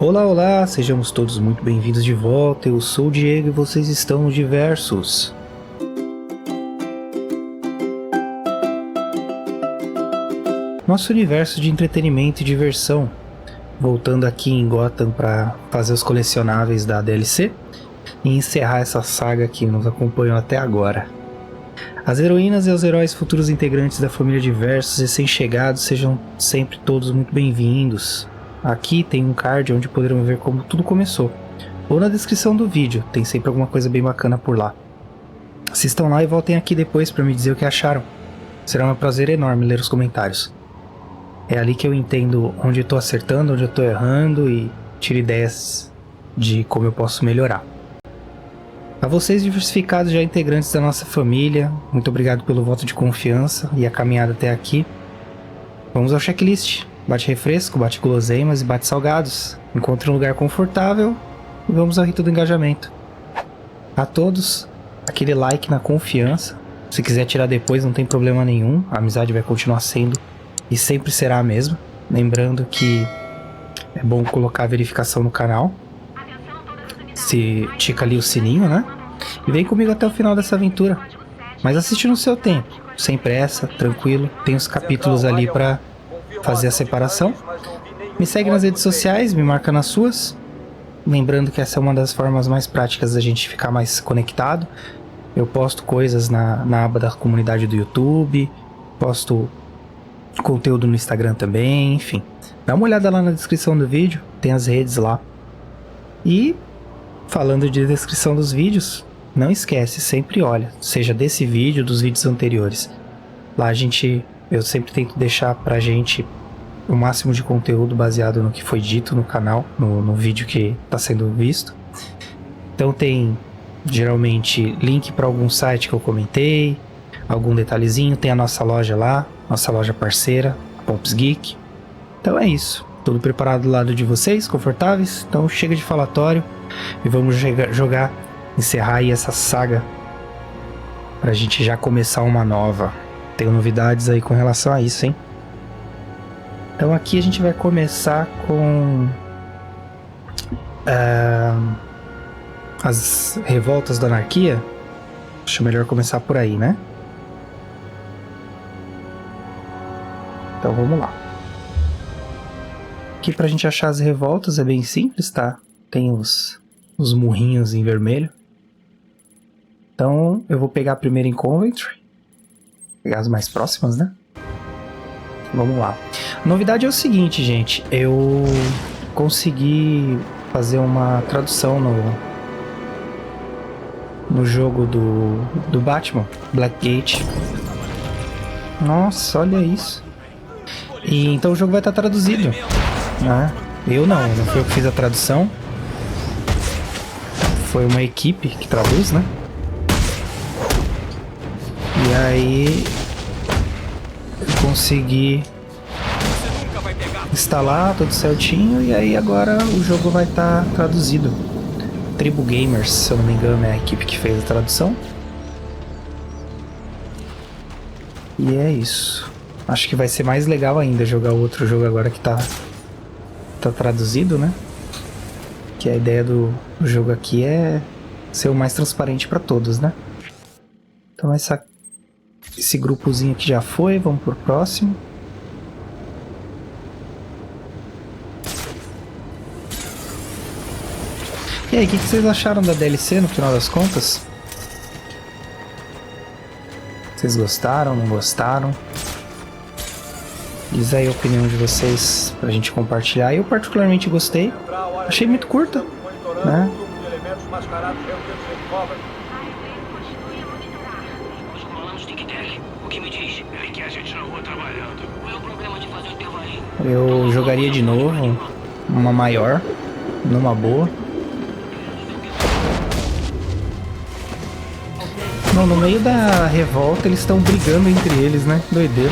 Olá, olá, sejamos todos muito bem-vindos de volta. Eu sou o Diego e vocês estão no Diversos. Nosso universo de entretenimento e diversão. Voltando aqui em Gotham para fazer os colecionáveis da DLC e encerrar essa saga que nos acompanhou até agora. As heroínas e os heróis futuros integrantes da família Diversos recém-chegados sejam sempre todos muito bem-vindos. Aqui tem um card onde poderão ver como tudo começou, ou na descrição do vídeo, tem sempre alguma coisa bem bacana por lá. Assistam lá e voltem aqui depois para me dizer o que acharam. Será um prazer enorme ler os comentários. É ali que eu entendo onde eu estou acertando, onde eu estou errando e tiro ideias de como eu posso melhorar. A vocês diversificados já integrantes da nossa família, muito obrigado pelo voto de confiança e a caminhada até aqui. Vamos ao checklist. Bate refresco, bate guloseimas e bate salgados. Encontre um lugar confortável e vamos ao rito do engajamento. A todos, aquele like na confiança. Se quiser tirar depois não tem problema nenhum, a amizade vai continuar sendo e sempre será a mesma. Lembrando que é bom colocar a verificação no canal. Se tica ali o sininho, né? E vem comigo até o final dessa aventura. Mas assiste no seu tempo, sem pressa, tranquilo. Tem os capítulos ali para fazer a separação. Me segue nas redes sociais, me marca nas suas. Lembrando que essa é uma das formas mais práticas da gente ficar mais conectado. Eu posto coisas na aba da comunidade do YouTube, posto conteúdo no Instagram também, enfim. Dá uma olhada lá na descrição do vídeo, tem as redes lá. E falando de descrição dos vídeos, não esquece, sempre olha, seja desse vídeo, dos vídeos anteriores. Lá eu sempre tento deixar pra gente o máximo de conteúdo baseado no que foi dito no canal, no vídeo que está sendo visto. Então tem geralmente link para algum site que eu comentei, algum detalhezinho, tem a nossa loja lá, nossa loja parceira, a Pops Geek. Então é isso, tudo preparado do lado de vocês, confortáveis? Então chega de falatório e vamos jogar, encerrar aí essa saga pra gente já começar uma nova. Tenho novidades aí com relação a isso, hein? Então aqui a gente vai começar com as revoltas da anarquia. Acho melhor começar por aí, né? Então vamos lá. Aqui pra gente achar as revoltas é bem simples, tá? Tem os murrinhos em vermelho. Então eu vou pegar a primeira em Coventry. Pegar as mais próximas, né? Vamos lá. A novidade é o seguinte, gente. Eu consegui fazer uma tradução no jogo do Batman, Blackgate. Nossa, olha isso. E então o jogo vai estar traduzido, né? Eu não fui eu que fiz a tradução. Foi uma equipe que traduz, né? E aí eu consegui instalar tudo certinho e aí agora o jogo vai estar traduzido. Tribu Gamers, se eu não me engano, é a equipe que fez a tradução. E é isso. Acho que vai ser mais legal ainda jogar o outro jogo agora que tá traduzido, né? Que a ideia do jogo aqui é ser o mais transparente para todos, né? Então esse grupozinho aqui já foi, vamos pro próximo. E aí, o que vocês acharam da DLC no final das contas? Vocês gostaram, não gostaram? Diz aí a opinião de vocês pra gente compartilhar. Eu particularmente gostei. Achei muito curta, né? Eu jogaria de novo, uma maior, numa boa. Não, no meio da revolta eles estão brigando entre eles, né? Doideira.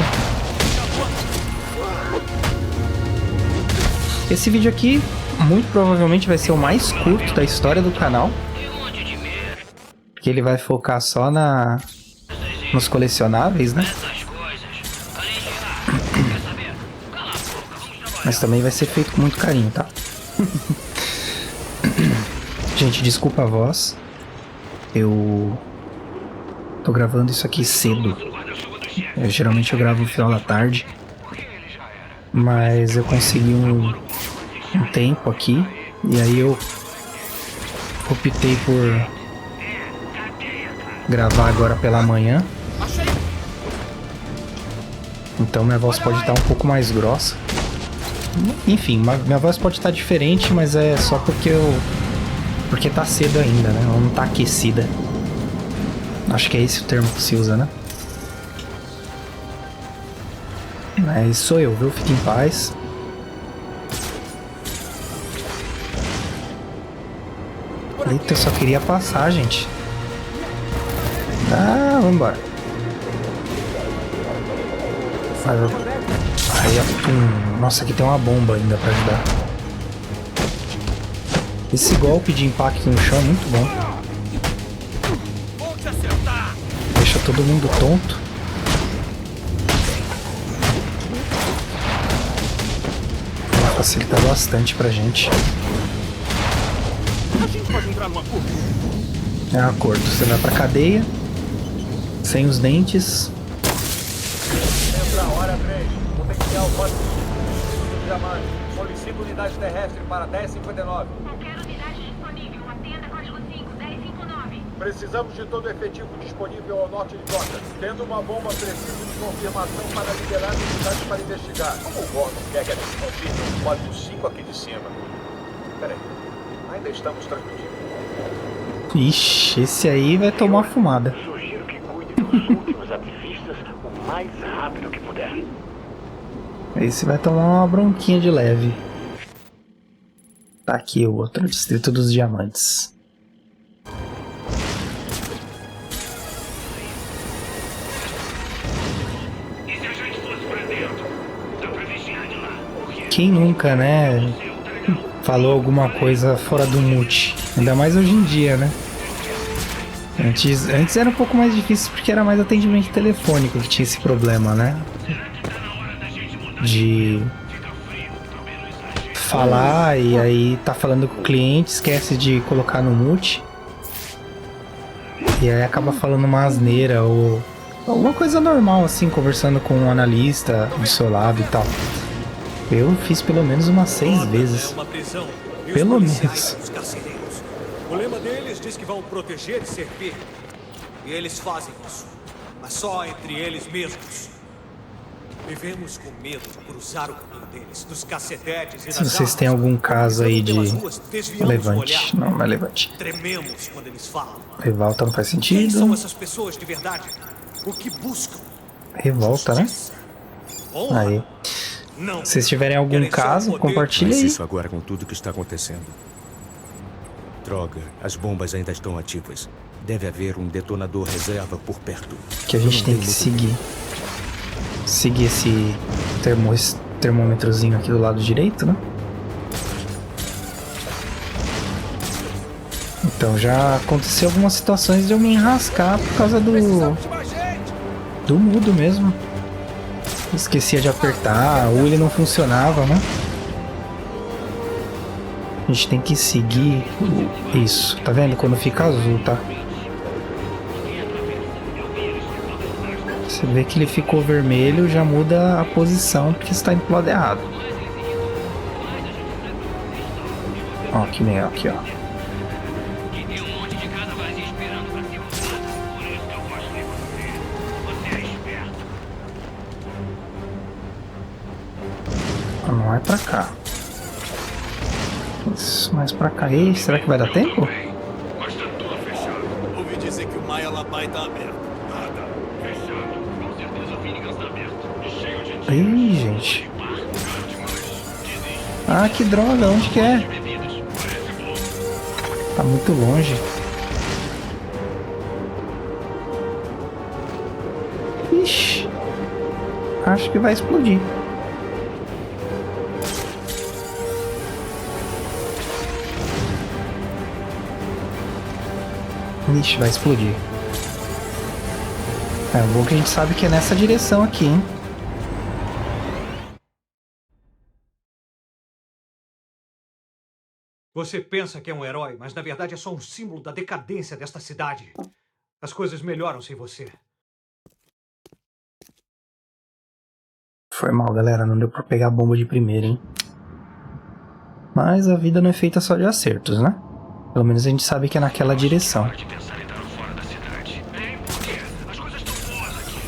Esse vídeo aqui, muito provavelmente vai ser o mais curto da história do canal. Porque ele vai focar só nos colecionáveis, né? Mas também vai ser feito com muito carinho, tá? Gente, desculpa a voz. Eu tô gravando isso aqui cedo. Geralmente eu gravo no final da tarde. Mas eu consegui um tempo aqui. E aí eu optei por gravar agora pela manhã. Então minha voz pode estar um pouco mais grossa. Enfim, minha voz pode estar diferente, mas é só porque tá cedo ainda, né? Ela não tá aquecida. Acho que é esse o termo que se usa, né? Mas sou eu, viu? Fique em paz. Eita, eu só queria passar, gente. Ah, vambora. Aí, nossa, aqui tem uma bomba ainda pra ajudar. Esse golpe de impacto no chão é muito bom. Deixa todo mundo tonto. Vai facilitar bastante pra gente. É um acordo. Você vai pra cadeia, sem os dentes. Hora 3, potencial pode diamante. Solicito unidade terrestre para 1059. Qualquer unidade disponível, atenda código 5, 1059. Precisamos de todo o efetivo disponível ao norte de Gotham. Tendo uma bomba, preciso de confirmação para liberar a unidade para investigar. Como o Gordon quer que a gente confirme o código 5 aqui de cima? Peraí, ainda estamos transmitindo. Ixi, esse aí vai tomar fumada. Sugiro que cuide dos últimos ativistas o mais rápido que puder. Esse vai tomar uma bronquinha de leve. Tá aqui o outro Distrito dos Diamantes. Quem nunca, né, falou alguma coisa fora do mute? Ainda mais hoje em dia, né? Antes era um pouco mais difícil porque era mais atendimento telefônico que tinha esse problema, né? De falar e aí tá falando com o cliente, esquece de colocar no mute. E aí acaba falando uma asneira ou alguma coisa normal, assim, conversando com um analista do seu lado e tal. Eu fiz pelo menos umas 6 vezes. Pelo menos. O lema deles diz que vão proteger e servir. E eles fazem isso. Mas só entre eles mesmos. Vivemos com medo de cruzar o caminho deles, dos cacetetes e das Se vocês têm armas. algum caso aí de Desviamos o Levante. olhar. Não, não é Levante. Trememos quando eles falam. Revolta não faz Quem sentido. são essas pessoas de verdade? O que buscam? Revolta, né? Justiça. Honra? Aí. Não. Se vocês tiverem algum Querem só caso, poder. compartilha Mas aí. isso agora com tudo que está acontecendo. Droga, as bombas ainda estão ativas. Deve haver um detonador reserva por perto. Que a gente tem que seguir. Seguir esse termômetrozinho aqui do lado direito, né? Então já aconteceu algumas situações de eu me enrascar por causa do mudo mesmo. Esquecia de apertar, ou ele não funcionava, né? A gente tem que seguir isso, tá vendo? Quando fica azul, tá? Você vê que ele ficou vermelho, já muda a posição porque está indo pro lado errado. Ó, que nem aqui, ó. Não é pra cá. Isso, mais pra cá. Ih, será que vai dar tempo? Mas tá tudo fechado. Ouvi dizer que o Maia Labai tá aberto. Nada. Fechado. Com certeza o Finnegan está aberto. Cheio de gente. Ih, gente. Ah, que droga. Onde que é? Tá muito longe. Ixi. Acho que vai explodir. Ixi, vai explodir. É bom que a gente sabe que é nessa direção aqui, hein? Você pensa que é um herói, mas na verdade é só um símbolo da decadência desta cidade. As coisas melhoram sem você. Foi mal, galera. Não deu pra pegar a bomba de primeira, hein? Mas a vida não é feita só de acertos, né? Pelo menos a gente sabe que é naquela direção. De pensar em dar fora da cidade. Bem, por quê? As coisas estão boas aqui.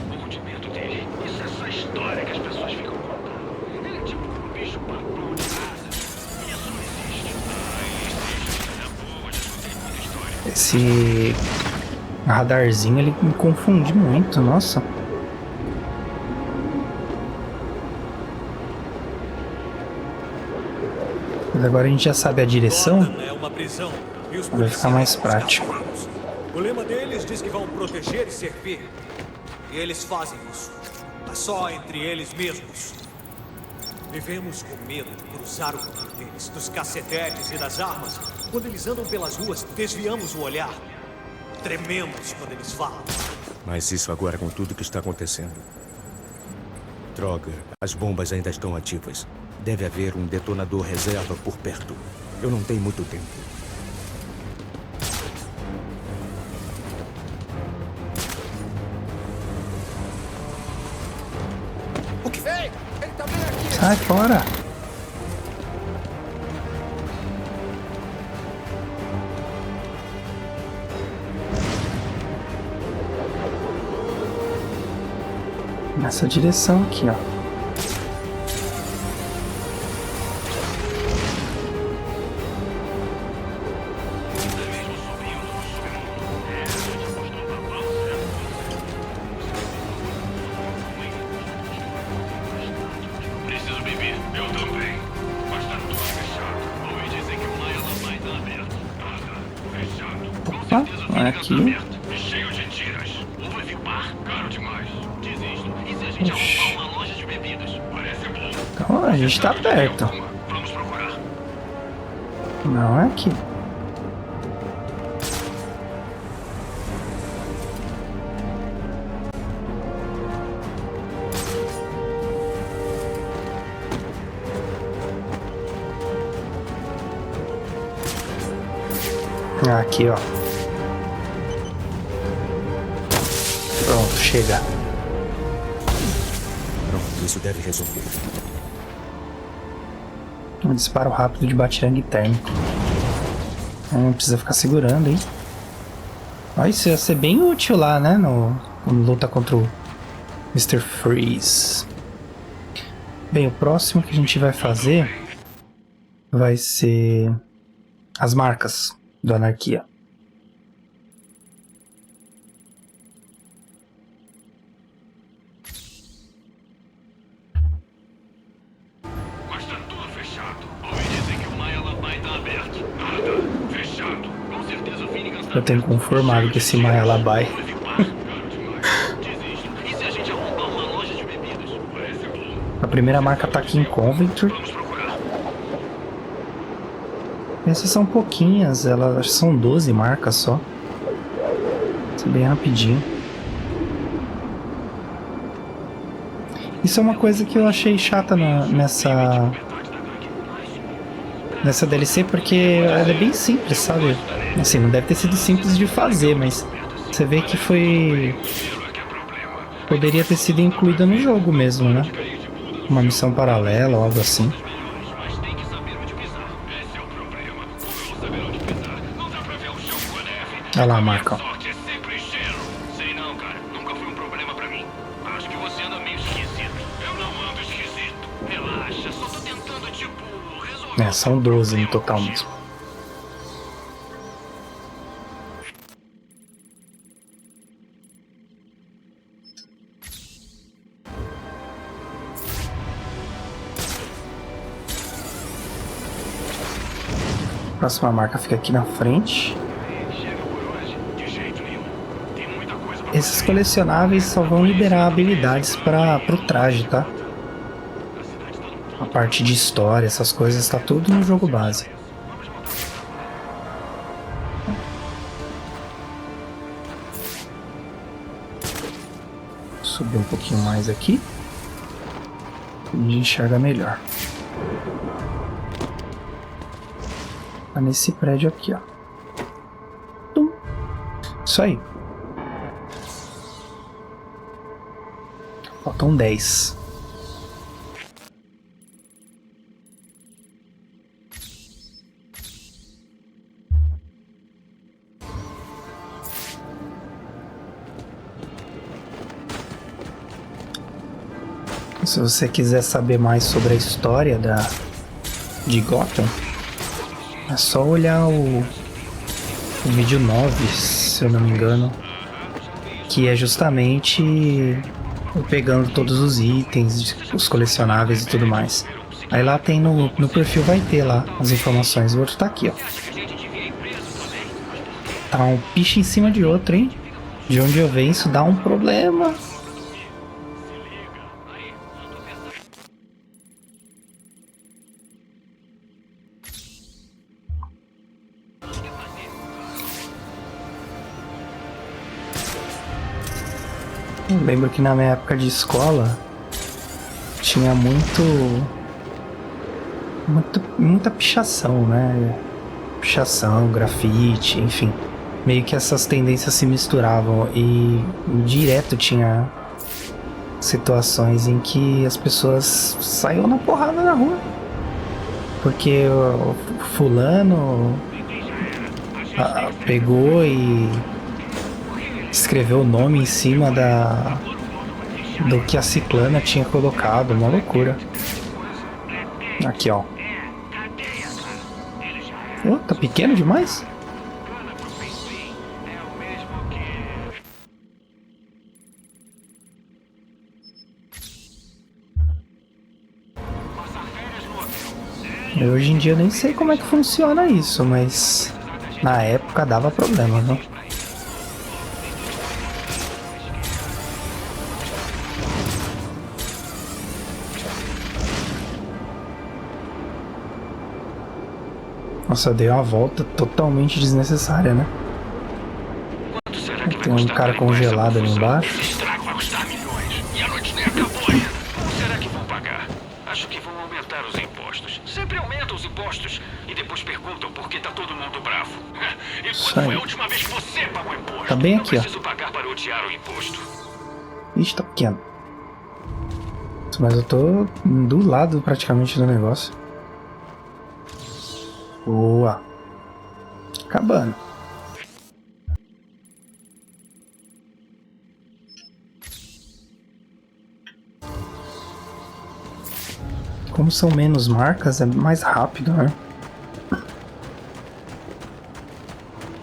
Morro de medo dele. Isso é só história que as pessoas ficam contando. Ele é tipo um bicho papão de asa. Isso não existe. Esse radarzinho, ele me confunde muito, nossa. Mas agora a gente já sabe a direção. Gotham é uma prisão e os Vai ficar mais prático. castigados. O lema deles diz que vão proteger e servir. E eles fazem isso, mas só entre eles mesmos. Vivemos com medo de cruzar o caminho deles, dos cacetetes e das armas. Quando eles andam pelas ruas, desviamos o olhar. Trememos quando eles falam. Mas isso agora com tudo que está acontecendo. Droga, as bombas ainda estão ativas. Deve haver um detonador reserva por perto. Eu não tenho muito tempo. O que vem? Ele tá bem aqui! Sai fora! Nessa direção aqui, ó. Preciso beber. Eu também. Mas tá tudo fechado. Ouvi dizer que o Maia Lamai tá aberto. Fechado. Com Opa, certeza o Finnegan tá aqui. aberto. E cheio de tiras. Ou vai vir bar. Caro demais. Desisto. E se a gente arrumar uma loja de bebidas? Parece bom. Então a gente tá perto. Vamos procurar. Não é aqui. Aqui, ó. Pronto, chega. Pronto, isso deve resolver. Um disparo rápido de batirangue térmico. Não precisa ficar segurando, hein? Ó, isso ia ser bem útil lá, né? No luta contra o Mr. Freeze. Bem, o próximo que a gente vai fazer vai ser as marcas do Anarquia. Mas tá tudo fechado. Ouvi dizer que o Maia Lamai tá aberto. Nada. Fechado. Com certeza o Finnegan tá Eu tenho conformado que esse Maia Labai. Vai vir bar. Caro demais. Desisto. E se a gente arrumar uma loja de bebidas? Parece bom. A primeira marca tá aqui em Coventry. Vamos procurar. Essas são pouquinhas, elas são 12 marcas só. Isso é bem rapidinho. Isso é uma coisa que eu achei chata nessa DLC, porque ela é bem simples, sabe? Assim, não deve ter sido simples de fazer, mas você vê que foi... Poderia ter sido incluída no jogo mesmo, né? Uma missão paralela ou algo assim. Mas tem que saber onde pisar. Esse é o problema. Como eu vou saber onde pisar? Não dá pra ver o chão com a neve. Olha lá a marca, ó. Sorte é sempre cheiro. Sei não, cara. Nunca foi um problema pra mim. Acho que você anda meio esquisito. Eu não ando esquisito. Relaxa, só tô tentando, tipo, resolver. É, são 12 no total mesmo. A próxima marca fica aqui na frente. Chega por hoje? De jeito nenhum. Tem muita coisa pra Esses colecionáveis só vão liberar habilidades para pro traje, tá? A parte de história, essas coisas, tá tudo no jogo base. Subir um pouquinho mais aqui. A gente enxerga melhor. Tá nesse prédio aqui, ó. Tum. Isso aí. Faltam 10. Se você quiser saber mais sobre a história de Gotham, é só olhar o vídeo 9, se eu não me engano, que é justamente eu pegando todos os itens, os colecionáveis e tudo mais. Aí lá tem no perfil, vai ter lá as informações. O outro tá aqui, ó. Tá um piche em cima de outro, hein? De onde eu venho, isso dá um problema. Eu lembro que na minha época de escola tinha muita pichação, né? Pichação, grafite, enfim. Meio que essas tendências se misturavam e direto tinha situações em que as pessoas saíam na porrada na rua. Porque o fulano pegou e escreveu o nome em cima do que a ciclana tinha colocado, uma loucura. Aqui, ó. Oh, tá pequeno demais? Hoje em dia eu nem sei como é que funciona isso, mas na época dava problema, viu? Nossa, dei uma volta totalmente desnecessária, né? Tem um cara congelado ali embaixo. Esse estrago vai custar milhões. E a noite nem acabou ainda. Como será que vão pagar? Acho que vão aumentar os impostos. Sempre aumentam os impostos e depois perguntam por que tá todo mundo bravo. E quando foi a última vez que você pagou imposto? Tá bem aqui, ó. Não preciso pagar para odiar o imposto. Ixi, tá pequeno. Mas eu tô do lado praticamente do negócio. Boa. Acabando. Como são menos marcas, é mais rápido, né?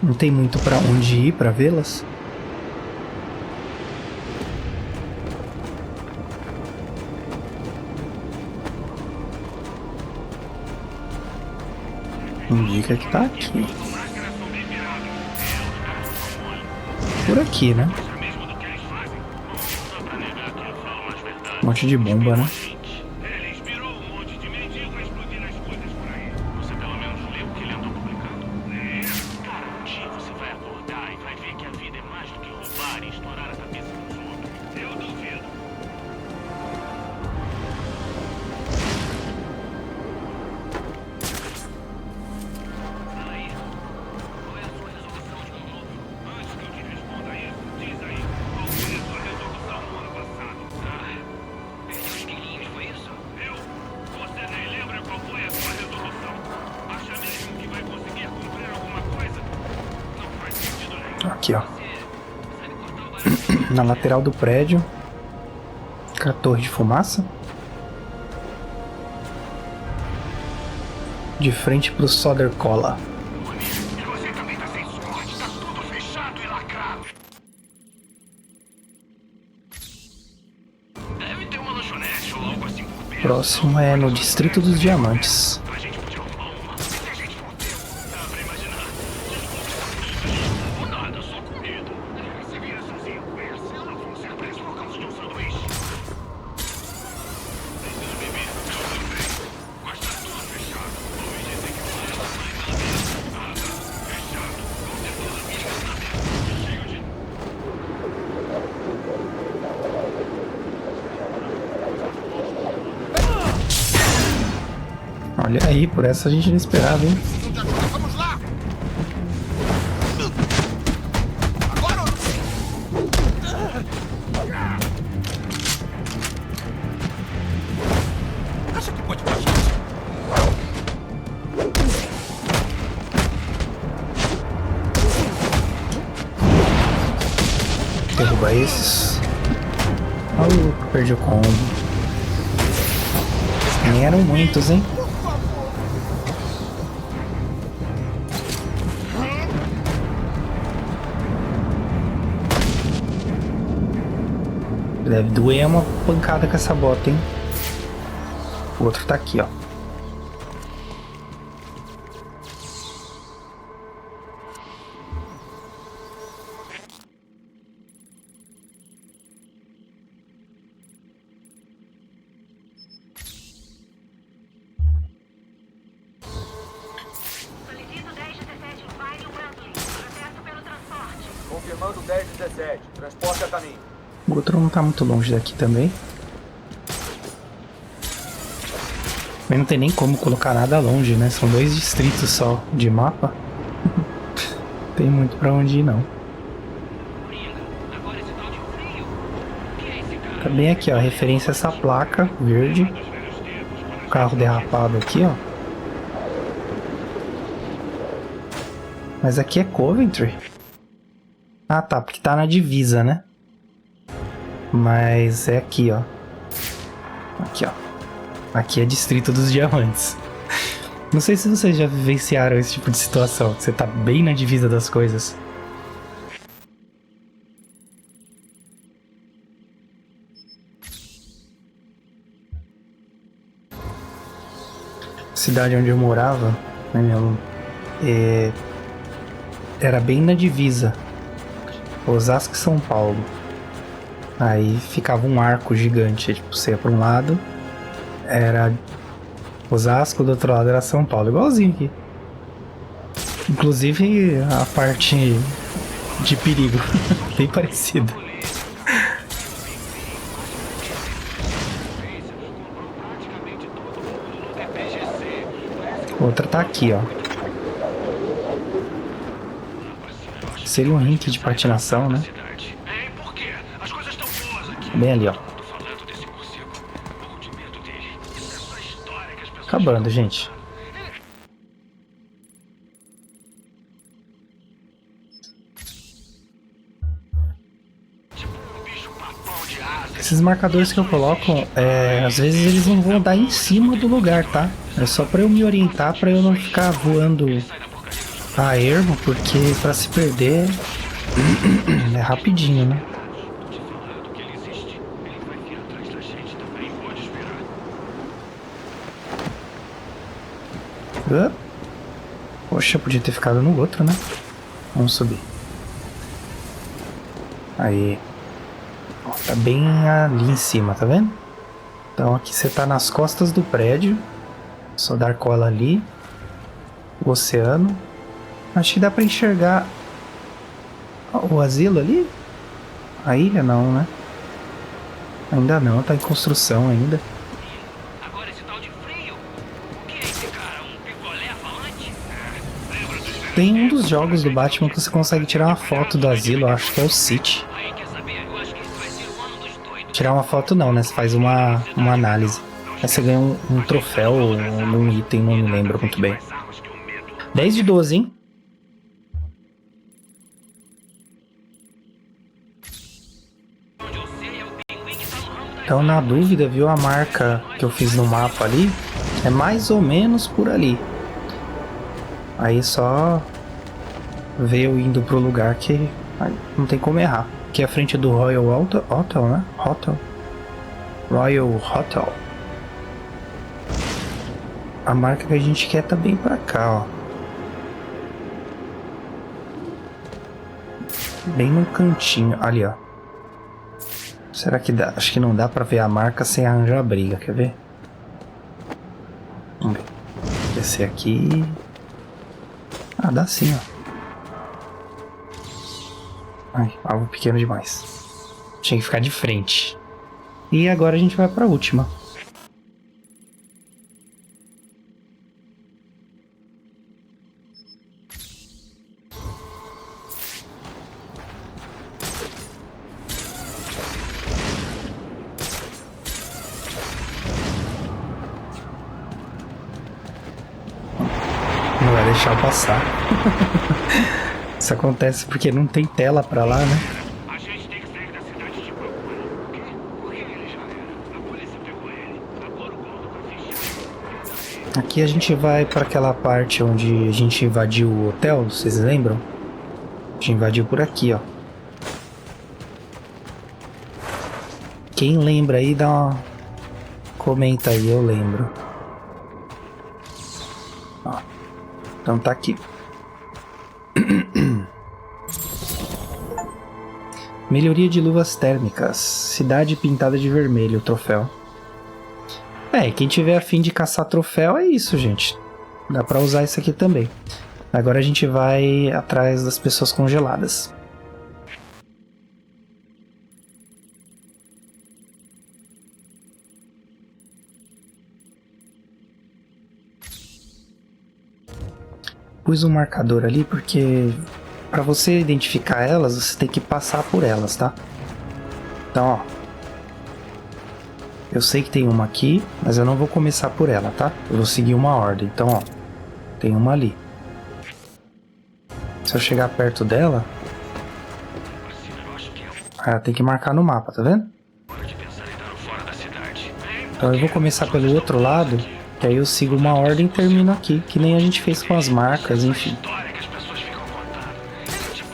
Não tem muito pra onde ir pra vê-las. Indica que tá aqui. Por aqui, né? Um monte de bomba, né? Ele inspirou um monte de mendigo a explodir as coisas por aí. Você pelo menos leu o que ele andou publicando? Cara, um dia você vai acordar e vai ver que a vida é mais do que roubar e estourar a cabeça dos outros. Eu duvido. Aí, qual é a sua resolução de ano novo? Antes que eu te responda isso, diz aí, qual foi a sua resolução no ano passado? Perdeu os quilinhos, foi isso? Você nem lembra qual foi a sua resolução? Acha mesmo que vai conseguir cumprir alguma coisa? Não faz sentido nenhum. Aqui, ó. Na lateral do prédio. Com a torre de fumaça. De frente pro Solder Cola. E você também tá sem sorte, tá tudo fechado e lacrado. Deve ter uma lanchonete ou algo assim por perto. Próximo é no Distrito dos Diamantes. A gente podia arrumar uma. Se a gente for tempo, dá pra imaginar. Desculpa, ou nada, só comida. Se vira sozinho com essa, eu não vou ser preso por causa de um sanduíche. Preciso beber, eu também. Mas tá tudo fechado. Ouvi dizer que o bar não sai nada. Fechado. Com certeza fica aberto. Cheio de... Olha aí, por essa a gente não esperava, hein? Não te ajuda, vamos derrubar esses. Perdi o combo. Nem eram muitos, hein? Deve doer uma pancada com essa bota, hein? O outro tá aqui, ó. Solicito 1017, vai no Brantley. Processo pelo transporte. Confirmando 1017. Transporte a caminho. O outro não tá muito longe daqui também. Mas não tem nem como colocar nada longe, né? São 2 distritos só de mapa. Tem muito pra onde ir, não. Tá bem aqui, ó. Referência a essa placa verde. Carro derrapado aqui, ó. Mas aqui é Coventry. Ah, tá. Porque tá na divisa, né? Mas é aqui, ó. Aqui, ó. Aqui é Distrito dos Diamantes. Não sei se vocês já vivenciaram esse tipo de situação. Você tá bem na divisa das coisas. Cidade onde eu morava, né, era bem na divisa. Osasco e São Paulo. Aí ficava um arco gigante. Tipo, você ia pra um lado, era Osasco, do outro lado era São Paulo. Igualzinho aqui. Inclusive a parte de perigo. Bem parecido. Outra tá aqui, ó. Seria um rink de patinação, né? Bem ali, ó. Acabando, gente. Esses marcadores que eu coloco, às vezes eles não vão dar em cima do lugar, tá? É só pra eu me orientar, pra eu não ficar voando a ermo, porque pra se perder é rapidinho, né? Poxa, podia ter ficado no outro, né? Vamos subir. Aí. Ó, tá bem ali em cima, tá vendo? Então aqui você tá nas costas do prédio. Só dar cola ali. O oceano. Acho que dá pra enxergar o asilo ali? A ilha não, né? Ainda não, tá em construção ainda. Agora esse tal de frio. O que é esse cara? Um picolé falante? Lembra dos velhos Tem um dos jogos do Batman que você consegue tirar uma foto do asilo, acho que é o City. aí, quer saber? Eu acho que esse vai ser o ano dos doidos. Tirar uma foto não, né? Você faz uma análise. Aí você ganha um troféu ou um item, não me lembro muito bem. 10 de 12, hein? Então, na dúvida, viu a marca que eu fiz no mapa ali? É mais ou menos por ali. Aí só ver eu indo pro lugar que não tem como errar. Aqui é a frente do Royal Hotel, né? Royal Hotel. A marca que a gente quer tá bem pra cá, ó. Bem no cantinho, ali, ó. Será que dá? Acho que não dá pra ver a marca sem arranjar briga, quer ver? Vamos ver. Descer aqui. Ah, dá sim, ó. Ai, algo pequeno demais. Tinha que ficar de frente. E agora a gente vai pra última. Não vai deixar eu passar. Isso acontece porque não tem tela pra lá, né? A gente tem que sair Aqui a gente vai para aquela parte onde a gente invadiu o hotel, vocês lembram? A gente invadiu por aqui, ó. Quem lembra aí, dá uma... comenta aí, eu lembro. Ó, então tá aqui. Melhoria de luvas térmicas. Cidade pintada de vermelho, troféu. Quem tiver a fim de caçar troféu é isso, gente. Dá pra usar isso aqui também. Agora a gente vai atrás das pessoas congeladas. Pus um marcador ali porque para você identificar elas, você tem que passar por elas, tá? Então, ó. Eu sei que tem uma aqui, mas eu não vou começar por ela, tá? Eu vou seguir uma ordem. Então, ó. Tem uma ali. Se eu chegar perto dela... tem que marcar no mapa, tá vendo? Então eu vou começar pelo outro lado, que aí eu sigo uma ordem e termino aqui, que nem a gente fez com as marcas, enfim.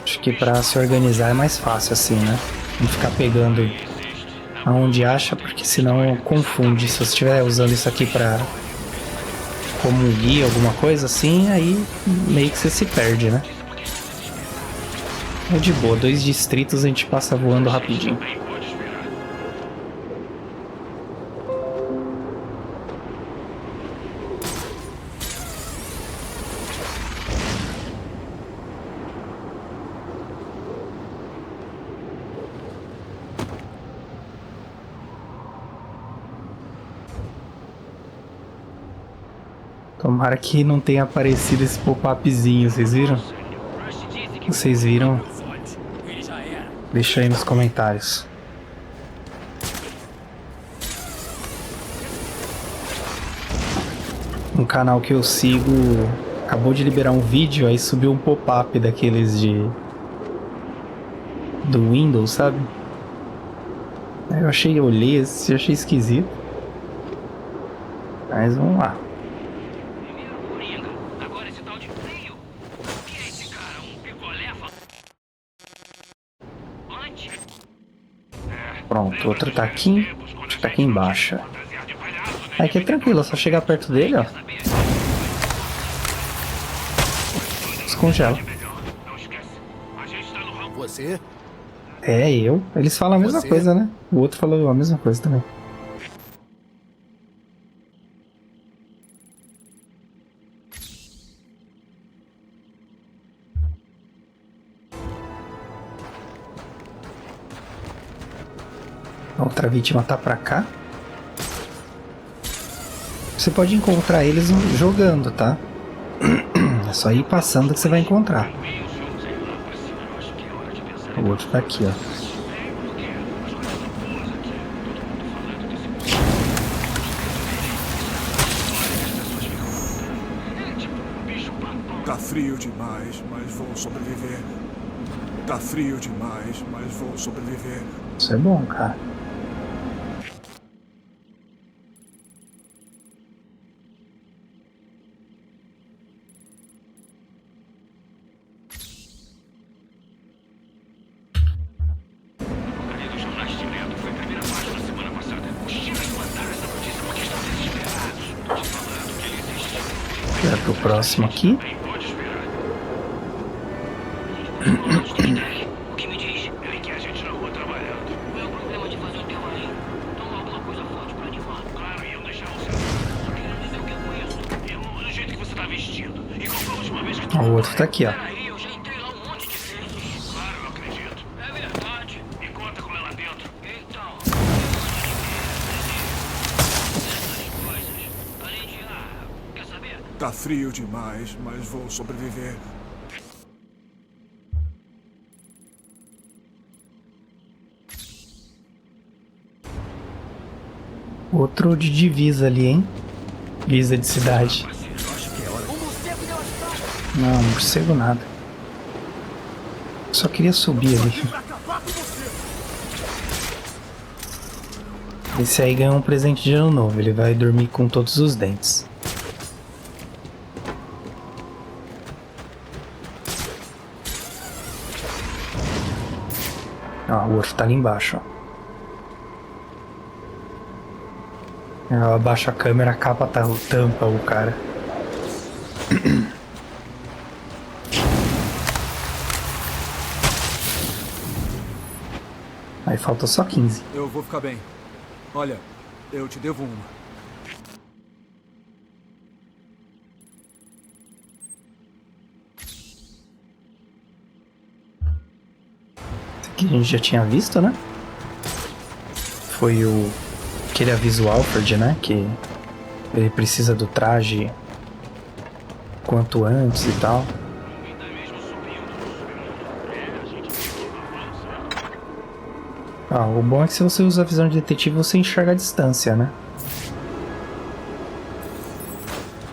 Acho que pra se organizar é mais fácil assim, né? Não ficar pegando aonde acha, porque senão confunde. Se você estiver usando isso aqui pra... como um guia, alguma coisa assim, aí meio que você se perde, né? É de boa, 2 distritos a gente passa voando rapidinho. Tomara que não tenha aparecido esse pop-upzinho, vocês viram? Vocês viram? Deixa aí nos comentários. Um canal que eu sigo acabou de liberar um vídeo, aí subiu um pop-up daqueles do Windows, sabe? Aí eu olhei, achei esquisito. Mas vamos lá. Pronto, outro tá aqui, outro tá aqui embaixo. Aqui é tranquilo, é só chegar perto dele, ó. Descongela. Você? É, eu. Eles falam a mesma coisa, né? O outro falou a mesma coisa também. A outra vítima tá pra cá. Você pode encontrar eles jogando, tá? É só ir passando que você vai encontrar. O outro tá aqui, ó. Tá frio demais, mas vou sobreviver. Tá frio demais, mas vou sobreviver. Isso é bom, cara. Vai pro próximo aqui. O que me diz? Ele quer a gente na rua trabalhando. Não é o problema de fazer o teu aí. Toma alguma coisa forte pra animar. Claro, e eu deixar você. Só queria dizer o que eu conheço. Do jeito que você tá vestido. E qual foi a última vez que tu... O outro tá aqui, ó. Peraí, eu já entrei lá um monte de vezes. Claro, eu acredito. É verdade. Me conta como é lá dentro. Então... essas coisas. Além de... quer saber? Tá frio demais, mas vou sobreviver. Outro de divisa ali, hein? Divisa de cidade. Não, morcego nada. Só queria subir ali. Esse aí ganhou um presente de ano novo. Ele vai dormir com todos os dentes. Ó, o outro tá ali embaixo, ó. Eu abaixo a câmera, a capa tampa o cara. Aí falta só 15. Eu vou ficar bem. Olha, eu te devo uma. Esse aqui a gente já tinha visto, né? Foi aquele aviso Alfred, né? Que ele precisa do traje quanto antes e tal. Ah, o bom é que se você usa a visão de detetive, você enxerga a distância, né?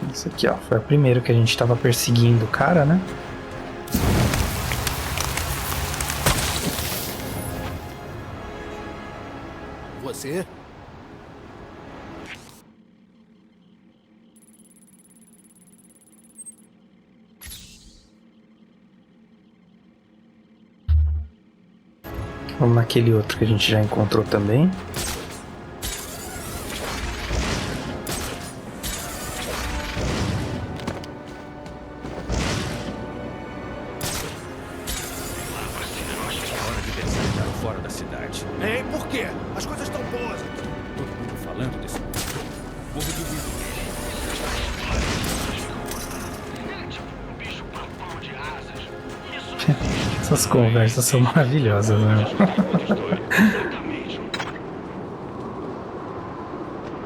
Esse aqui, ó, foi o primeiro que a gente tava perseguindo o cara, né? Você? Vamos naquele outro que a gente já encontrou também. Hora de pensar em dar fora da cidade. Ei, por quê? As coisas estão boas aqui. Todo mundo falando desse povo de vidro. Essas conversas são maravilhosas, né?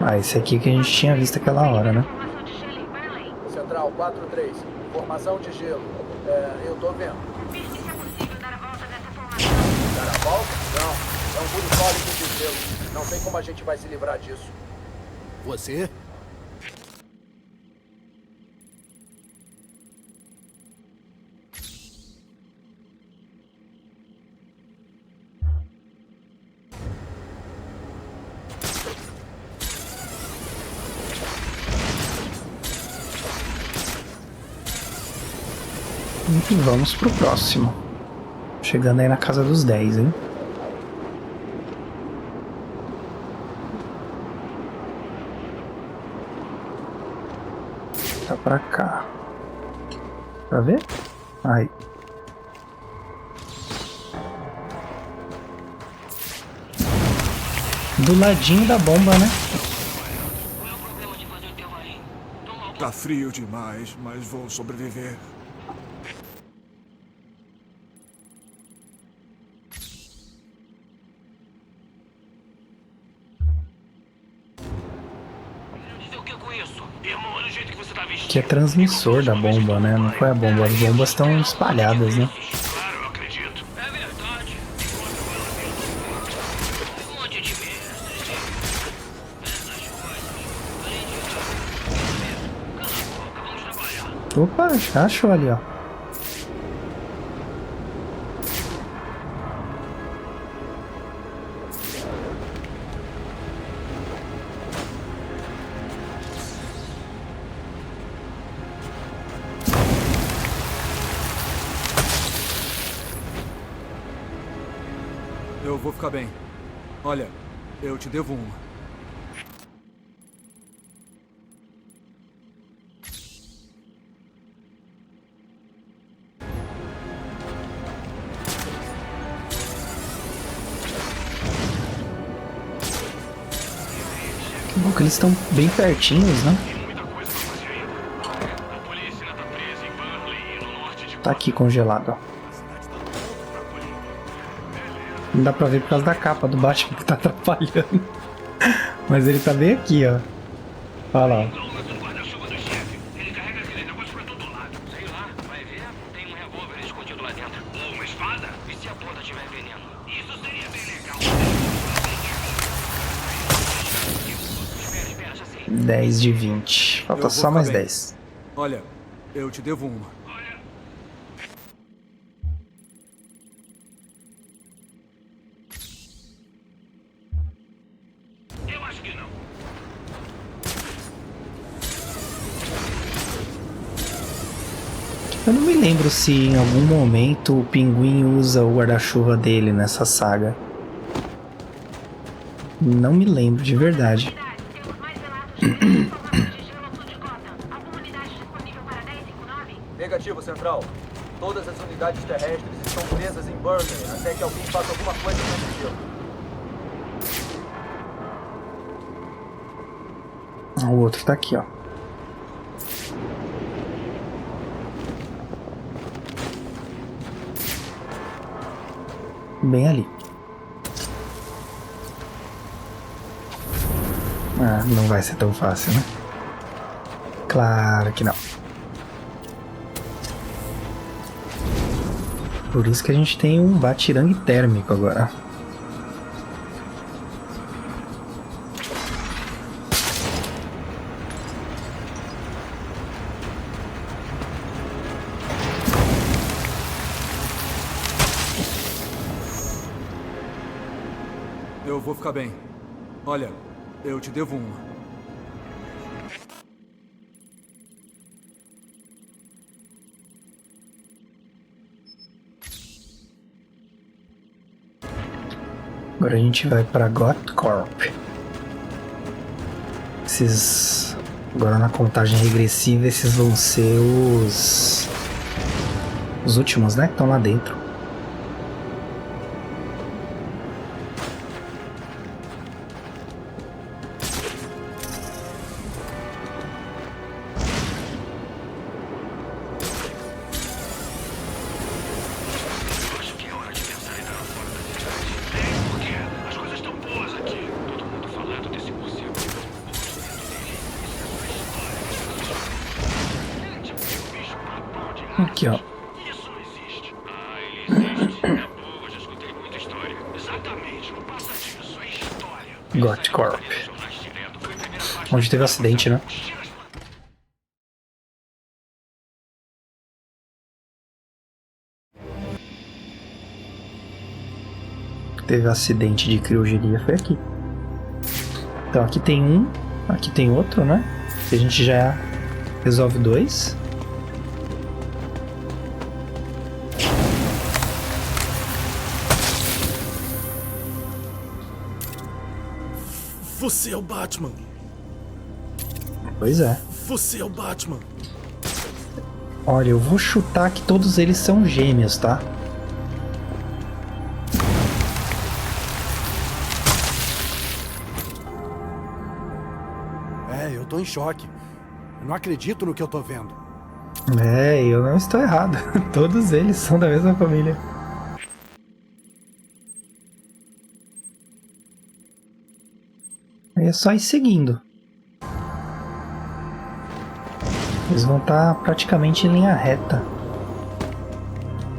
Ah, esse aqui que a gente tinha visto aquela hora, né? Informação de Shelley Valley. Central 4-3. Formação de gelo. Eu tô vendo. Veja se é possível dar a volta dessa formação. Dar a volta? Não. É um muro sólido de gelo. Não tem como a gente vai se livrar disso. Você? E vamos pro próximo. Chegando aí na casa dos 10, hein? Tá pra cá. Pra ver? Aí. Do ladinho da bomba, né? Qual é o problema de fazer o teu aí? Toma algum Tá frio demais, mas vou sobreviver. dizer o que com isso? Irmão, olha o jeito que você tá vestido. Que é transmissor da bomba, né? Não foi a bomba. As bombas estão espalhadas, né? Claro, eu acredito. É verdade. Enquanto ela vê um monte de merda. Essas coisas. Além disso, cala a boca, vamos trabalhar. Opa, já achou ali, ó. Eu vou ficar bem. Olha, eu te devo uma. Que bom que eles estão bem pertinhos, né? Muita coisa pra fazer ainda. A polícia ainda tá presa em Burnley e no norte de Tá aqui congelado, ó. Não dá pra ver por causa da capa do Batman que tá atrapalhando. Mas ele tá bem aqui, ó. Olha lá. Lomas no guarda-chuva do chefe. Ele carrega aquele negócio pra todo lado. Sei lá, vai ver. Tem um revólver escondido lá dentro. Ou uma espada. E se a ponta tiver veneno? Isso seria bem legal. Espera, já sei. 10 de 20. Falta Eu vou só ficar mais bem. 10. Olha, eu te devo uma. Eu acho que não. Eu não me lembro se em algum momento o Pinguim usa o guarda-chuva dele nessa saga. Não me lembro, de verdade. Temos mais relatos de informações de gelo ao sul de Gotham. Alguma unidade disponível para 1059? Negativo, Central. Todas as unidades terrestres estão presas em Burnley até que alguém faça alguma coisa com esse gelo. O outro tá aqui, ó. Bem ali. Ah, não vai ser tão fácil, né? Claro que não. Por isso que a gente tem um batirangue térmico agora. Eu vou ficar bem. Olha, eu te devo uma. Agora a gente vai para Gothcorp. Esses... Agora na contagem regressiva, esses vão ser os últimos, né? Que estão lá dentro. Acho que é hora de pensar em dar uma fora da cidade. Por quê? As coisas estão boas aqui. Todo mundo falando desse museu. O monstro dele. Ele tipo um bicho papão de raça. Aqui, ó. Isso não existe. Ah, ele existe. É boa, já escutei muita história. Exatamente, não passa disso. É história. Gothcorp. Onde teve acidente, né? Teve acidente de criogenia, foi aqui. Então aqui tem um, aqui tem outro, né? A gente já resolve 2. Você é o Batman. Pois é. Você é o Batman. Olha, eu vou chutar que todos eles são gêmeos, tá? Eu tô em choque. Eu não acredito no que eu tô vendo. É, eu não estou errado. Todos eles são da mesma família. Aí é só ir seguindo. Eles vão estar praticamente em linha reta.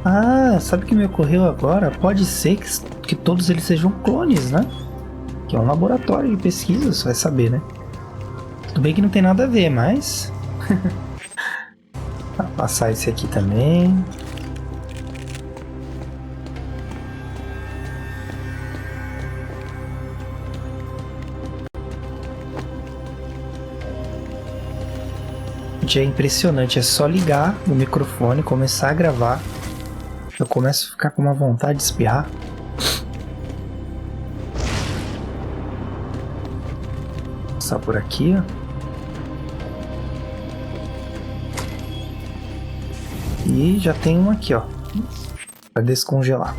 Ah, sabe o que me ocorreu agora? Pode ser que todos eles sejam clones, né? Que é um laboratório de pesquisa, você vai saber, né? Tudo bem que não tem nada a ver, mas... Vou passar esse aqui também. Gente, é impressionante, é só ligar o microfone, começar a gravar. Eu começo a ficar com uma vontade de espirrar. Passar por aqui, ó. E já tem um aqui, ó, para descongelar.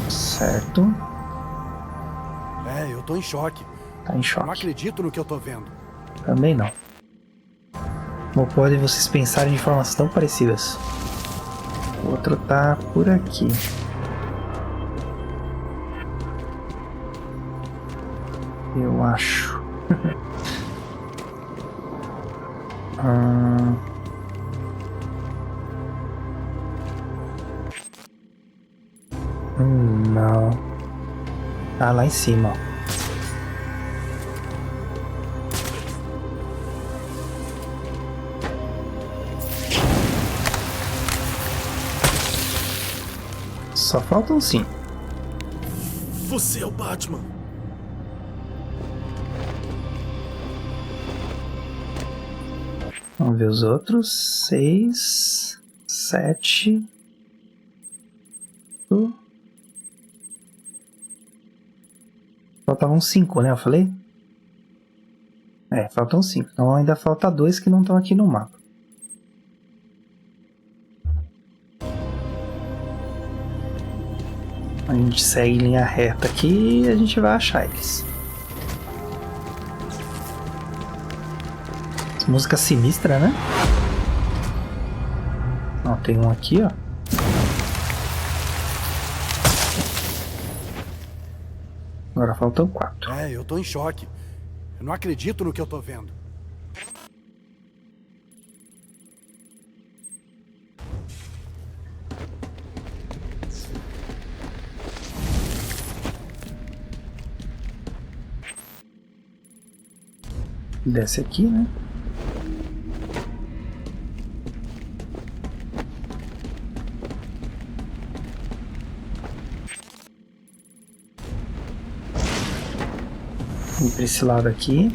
Certo. Eu tô em choque. Tá em Eu choque. não acredito no que eu tô vendo. Também não. Como podem vocês pensarem de formas tão parecidas? O outro tá por aqui. Eu acho. Não. Ah, lá em cima, ó. Só faltam 5. Você é o Batman. Vamos ver os outros. 6, 7. Faltavam 5, né? Eu falei? É, faltam 5. Então ainda falta 2 que não estão aqui no mapa. A gente segue em linha reta aqui e a gente vai achar eles. Música sinistra, né? Ó, tem um aqui, ó. Agora faltam 4. É, eu tô em choque. Eu não acredito no que eu tô vendo. Desce aqui, né? Vem pra esse lado aqui.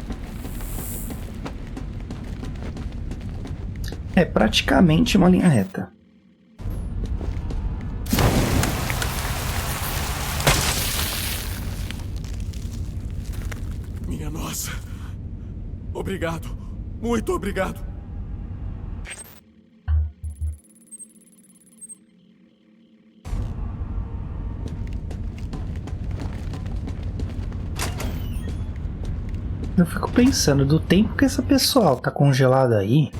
É praticamente uma linha reta. Minha nossa. Obrigado. Muito obrigado. Eu fico pensando, do tempo que essa pessoal tá congelada aí,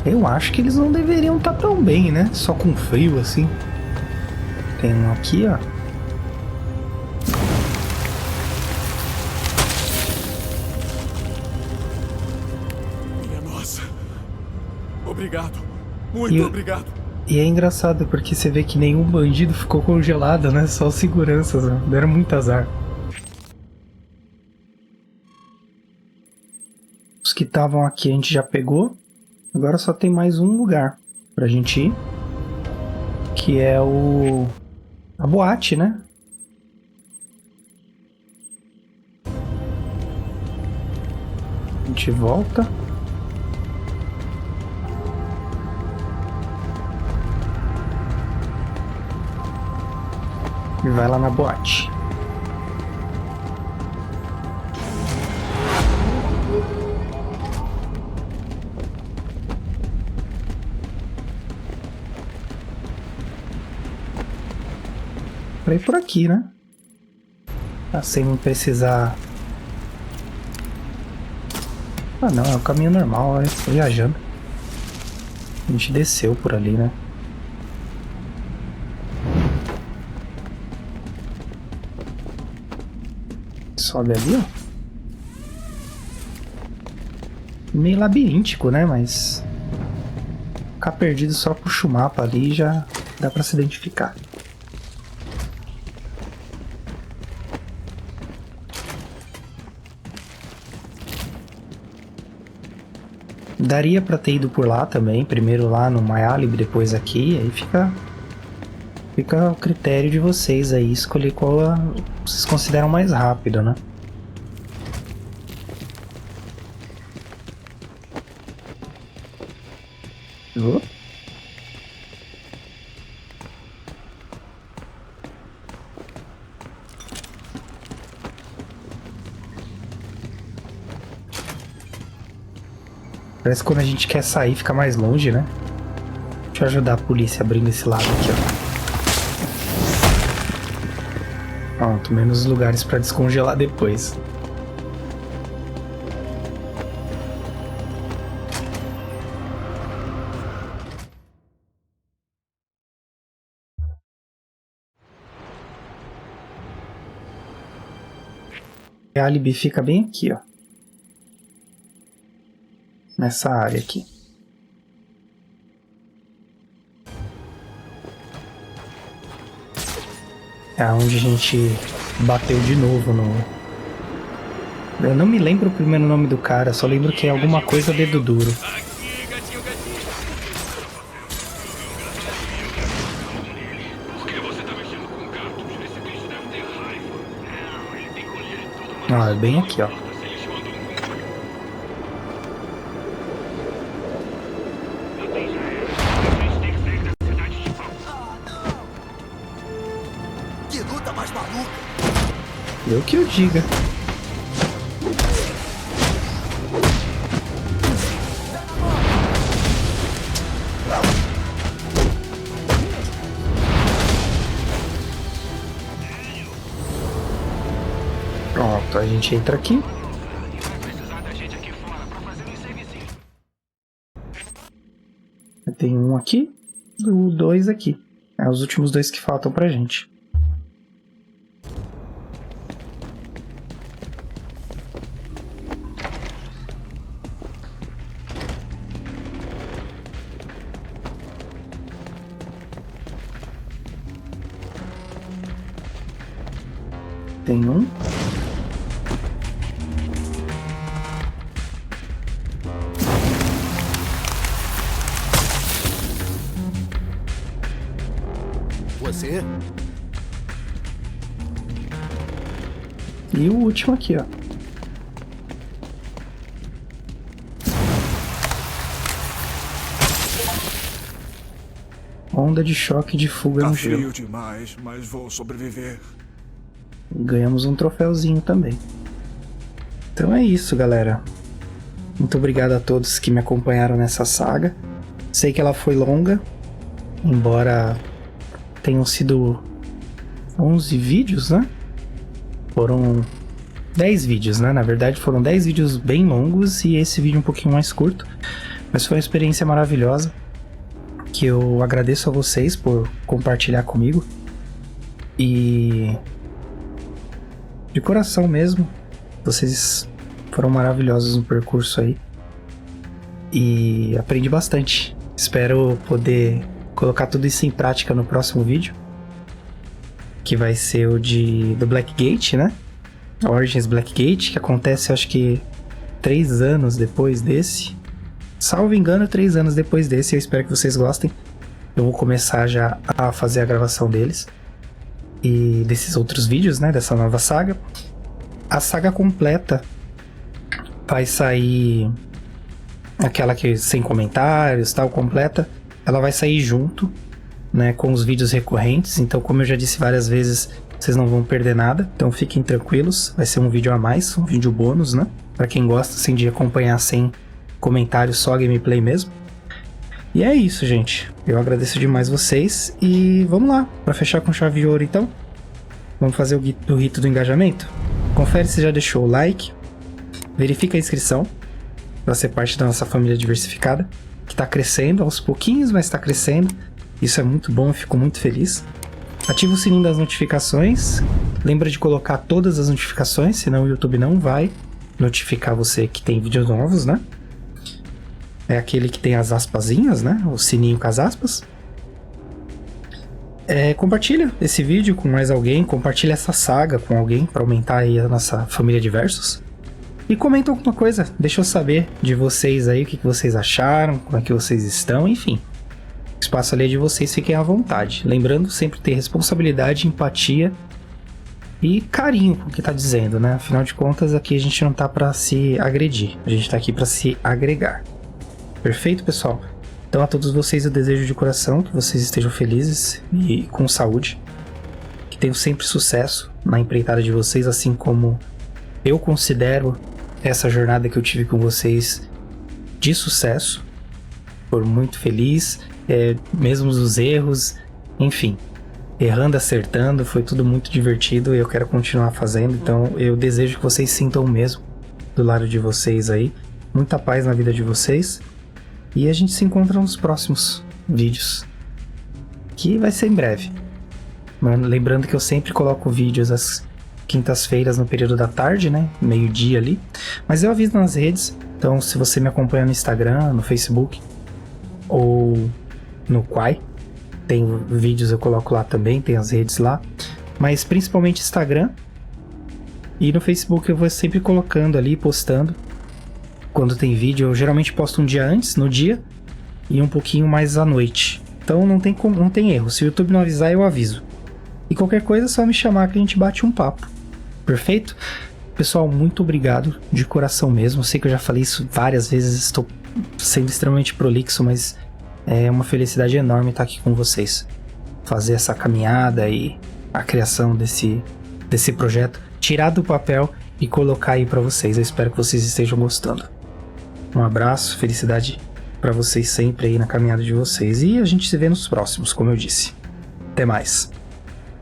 eu acho que eles não deveriam estar tão bem, né? Só com frio assim. Tem um aqui, ó. Minha nossa. Obrigado. Muito obrigado. E é engraçado porque você vê que nenhum bandido ficou congelado, né? Só os seguranças, né? Deram muito azar. Os que estavam aqui a gente já pegou. Agora só tem mais um lugar pra gente ir. Que é a boate, né? A gente volta. E vai lá na boate. Pra ir por aqui, né? Tá, sem precisar... Ah não, é o caminho normal, né? Tô viajando. A gente desceu por ali, né? Sobe ali, ó. Meio labiríntico, né? Mas... ficar perdido só puxa o mapa ali já dá pra se identificar. Daria pra ter ido por lá também, primeiro lá no MyAlibi, depois aqui, aí fica ao critério de vocês aí, escolher qual vocês consideram mais rápido, né? Parece que quando a gente quer sair fica mais longe, né? Deixa eu ajudar a polícia abrindo esse lado aqui, ó. Pronto, menos lugares pra descongelar depois. O álibi fica bem aqui, ó. Nessa área aqui. É onde a gente bateu de novo no... Eu não me lembro o primeiro nome do cara, só lembro que é alguma coisa dedo duro. Aqui, gatinho, gatinho. Por que você tá mexendo com gatos? Esse bicho deve ter raiva. Não, ele tem colher em todo mundo. Ah, é bem aqui, ó. Se eles mandam Eu que o diga. Pronto, a gente entra aqui. Vai precisar da gente aqui fora pra fazer um servicinho. Tem um aqui e dois aqui. É os últimos dois que faltam pra gente. Tem um. Você? E o último aqui, ó. Onda de choque de fuga Tá no gelo. frio demais, mas vou sobreviver. Ganhamos um troféuzinho também. Então é isso, galera. Muito obrigado a todos que me acompanharam nessa saga. Sei que ela foi longa, embora tenham sido 11 vídeos, né? Foram 10 vídeos, né? Na verdade foram 10 vídeos bem longos e esse vídeo um pouquinho mais curto. Mas foi uma experiência maravilhosa, que eu agradeço a vocês por compartilhar comigo. E de coração mesmo, vocês foram maravilhosos no percurso aí. E aprendi bastante. Espero poder colocar tudo isso em prática no próximo vídeo, que vai ser o do Blackgate, né? Origins Blackgate, que acontece acho que 3 anos depois desse. Salvo engano, 3 anos depois desse. Eu espero que vocês gostem. Eu vou começar já a fazer a gravação deles e desses outros vídeos, né? Dessa nova saga. A saga completa vai sair, aquela que sem comentários, tal, completa. Ela vai sair junto, né, com os vídeos recorrentes. Então, como eu já disse várias vezes, vocês não vão perder nada. Então fiquem tranquilos, vai ser um vídeo a mais, um vídeo bônus, né? Pra quem gosta assim, de acompanhar sem comentários, só gameplay mesmo. E é isso, gente. Eu agradeço demais vocês. E vamos lá, pra fechar com chave de ouro então. Vamos fazer o rito do engajamento? Confere se já deixou o like. Verifica a inscrição para ser parte da nossa família diversificada, que está crescendo aos pouquinhos, mas está crescendo. Isso é muito bom, eu fico muito feliz. Ativa o sininho das notificações. Lembra de colocar todas as notificações, senão o YouTube não vai notificar você que tem vídeos novos, né? É aquele que tem as aspasinhas, né? O sininho com as aspas. Compartilha esse vídeo com mais alguém, compartilha essa saga com alguém para aumentar aí a nossa família de Versus. E comenta alguma coisa, deixa eu saber de vocês aí, o que vocês acharam, como é que vocês estão, enfim. O espaço ali é de vocês, fiquem à vontade. Lembrando, sempre ter responsabilidade, empatia e carinho com o que tá dizendo, né? Afinal de contas, aqui a gente não tá para se agredir, a gente tá aqui para se agregar. Perfeito, pessoal? Então a todos vocês eu desejo de coração que vocês estejam felizes e com saúde, que tenham sempre sucesso na empreitada de vocês, assim como eu considero essa jornada que eu tive com vocês de sucesso. Por muito feliz, mesmo os erros, enfim, errando, acertando, foi tudo muito divertido e eu quero continuar fazendo. Então eu desejo que vocês sintam o mesmo do lado de vocês aí, muita paz na vida de vocês. E a gente se encontra nos próximos vídeos, que vai ser em breve. Lembrando que eu sempre coloco vídeos às quintas-feiras no período da tarde, né? Meio-dia ali. Mas eu aviso nas redes. Então, se você me acompanha no Instagram, no Facebook ou no Quai, tem vídeos, eu coloco lá também, tem as redes lá. Mas principalmente Instagram. E no Facebook eu vou sempre colocando ali, postando. Quando tem vídeo, eu geralmente posto um dia antes, no dia, e um pouquinho mais à noite. Então não tem erro. Se o YouTube não avisar, eu aviso. E qualquer coisa é só me chamar que a gente bate um papo. Perfeito? Pessoal, muito obrigado, de coração mesmo. Eu sei que eu já falei isso várias vezes, estou sendo extremamente prolixo, mas é uma felicidade enorme estar aqui com vocês. Fazer essa caminhada e a criação desse projeto tirar do papel e colocar aí pra vocês. Eu espero que vocês estejam gostando. Um abraço, felicidade pra vocês sempre aí na caminhada de vocês. E a gente se vê nos próximos, como eu disse. Até mais.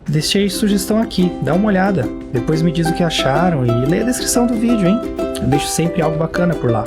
Deixei sugestão aqui, dá uma olhada. Depois me diz o que acharam e lê a descrição do vídeo, hein? Eu deixo sempre algo bacana por lá.